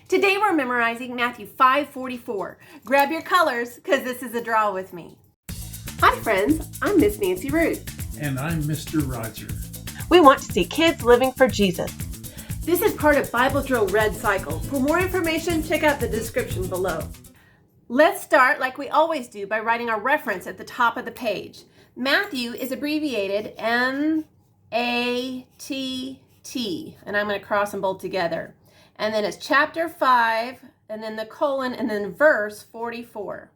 Today we're memorizing Matthew 5:44. Grab your colors because this is a draw with me. Hi friends, I'm Miss Nancy Root. And I'm Mr. Roger. We want to see kids living for Jesus. This is part of Bible Drill Red Cycle. For more information, check out the description below. Let's start like we always do by writing our reference at the top of the page. Matthew is abbreviated M-A-T-T, and I'm going to cross them both together. And then it's chapter 5, and then the colon, and then verse 44.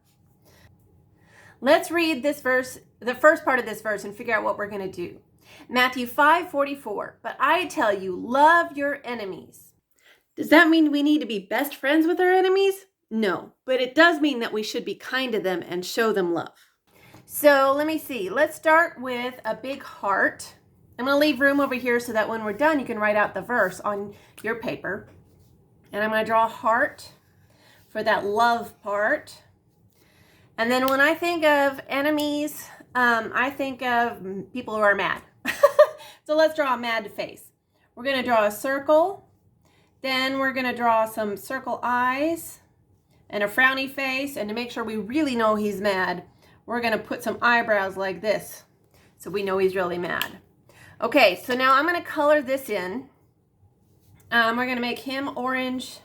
Let's read this verse, the first part of this verse, and figure out what we're going to do. Matthew 5:44. But I tell you, love your enemies. Does that mean we need to be best friends with our enemies? No, but it does mean that we should be kind to them and show them love. So let me see. Let's start with a big heart. I'm going to leave room over here so that when we're done, you can write out the verse on your paper. And I'm going to draw a heart for that love part. And then when I think of enemies, I think of people who are mad. So let's draw a mad face. We're going to draw a circle. Then we're going to draw some circle eyes and a frowny face. And to make sure we really know he's mad, we're going to put some eyebrows like this so we know he's really mad. Okay, so now I'm going to color this in. We're going to make him orange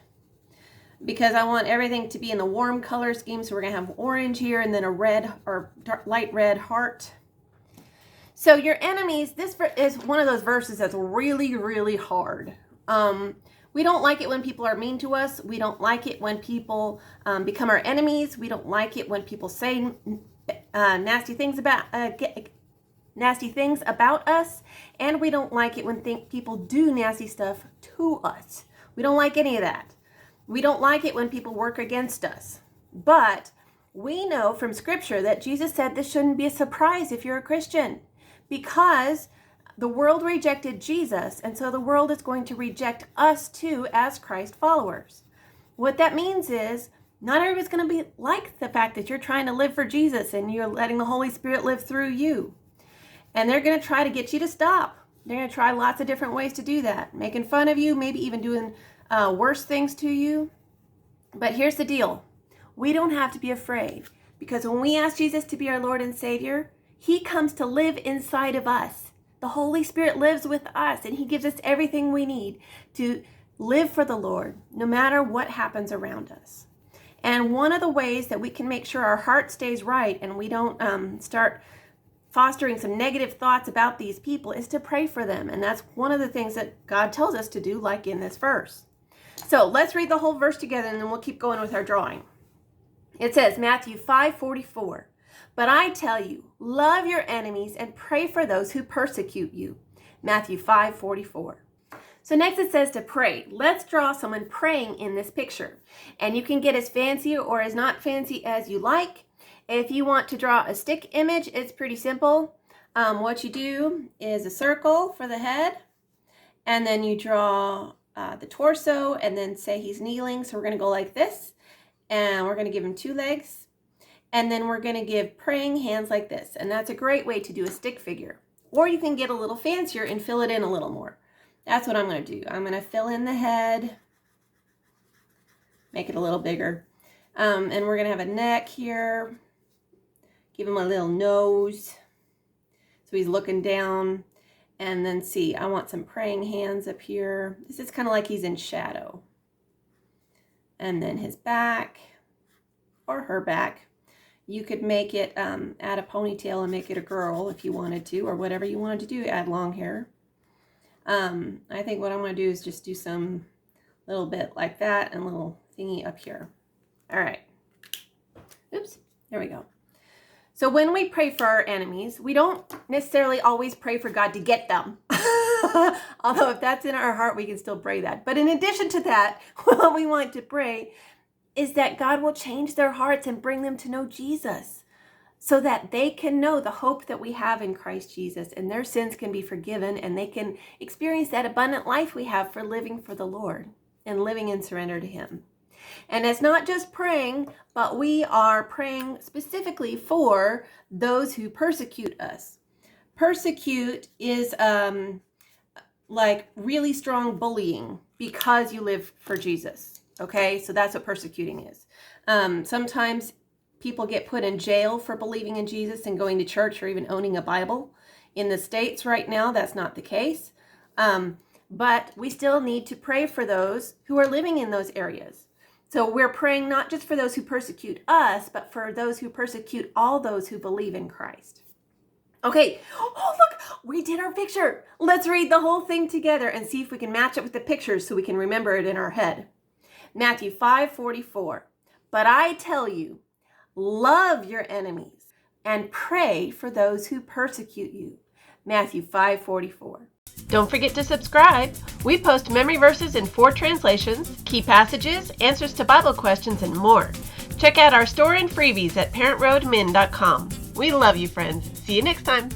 because I want everything to be in the warm color scheme. So we're going to have orange here and then a red or light red heart. So your enemies, this is one of those verses that's really, really hard. We don't like it when people are mean to us. We don't like it when people become our enemies. We don't like it when people say nasty things about us, and we don't like it when people do nasty stuff to us. We don't like any of that. We don't like it when people work against us. But we know from Scripture that Jesus said this shouldn't be a surprise if you're a Christian, because the world rejected Jesus, and so the world is going to reject us too as Christ followers. What that means is not everybody's going to be like the fact that you're trying to live for Jesus and you're letting the Holy Spirit live through you. And they're going to try to get you to stop. They're going to try lots of different ways to do that. Making fun of you, maybe even doing worse things to you. But here's the deal. We don't have to be afraid, because when we ask Jesus to be our Lord and Savior, He comes to live inside of us. The Holy Spirit lives with us, and He gives us everything we need to live for the Lord, no matter what happens around us. And one of the ways that we can make sure our heart stays right and we don't start fostering some negative thoughts about these people is to pray for them. And that's one of the things that God tells us to do, like in this verse. So let's read the whole verse together and then we'll keep going with our drawing. It says, Matthew 5:44. But I tell you, love your enemies and pray for those who persecute you. Matthew 5:44. So next it says to pray. Let's draw someone praying in this picture. And you can get as fancy or as not fancy as you like. If you want to draw a stick image, it's pretty simple. What you do is a circle for the head, and then you draw the torso, and then say he's kneeling. So we're going to go like this, and we're going to give him 2 legs, and then we're going to give praying hands like this. And that's a great way to do a stick figure. Or you can get a little fancier and fill it in a little more. That's what I'm going to do. I'm going to fill in the head, make it a little bigger, and we're going to have a neck here. Give him a little nose, so he's looking down. And then see, I want some praying hands up here. This is kind of like he's in shadow. And then his back, or her back. You could make it, add a ponytail and make it a girl if you wanted to, or whatever you wanted to do, add long hair. I think what I'm going to do is just do some little bit like that and a little thingy up here. All right. Oops, there we go. So when we pray for our enemies, we don't necessarily always pray for God to get them. Although if that's in our heart, we can still pray that. But in addition to that, what we want to pray is that God will change their hearts and bring them to know Jesus, so that they can know the hope that we have in Christ Jesus, and their sins can be forgiven, and they can experience that abundant life we have for living for the Lord and living in surrender to Him. And it's not just praying, but we are praying specifically for those who persecute us. Persecute is like really strong bullying because you live for Jesus. Okay, so that's what persecuting is. Sometimes people get put in jail for believing in Jesus and going to church or even owning a Bible. In the States right now, that's not the case. But we still need to pray for those who are living in those areas. So we're praying not just for those who persecute us, but for those who persecute all those who believe in Christ. Okay, oh look, we did our picture. Let's read the whole thing together and see if we can match it with the pictures so we can remember it in our head. Matthew 5:44. But I tell you, love your enemies and pray for those who persecute you. Matthew 5:44. Don't forget to subscribe. We post memory verses in 4 translations, key passages, answers to Bible questions, and more. Check out our store and freebies at parentroadmin.com. We love you, friends. See you next time.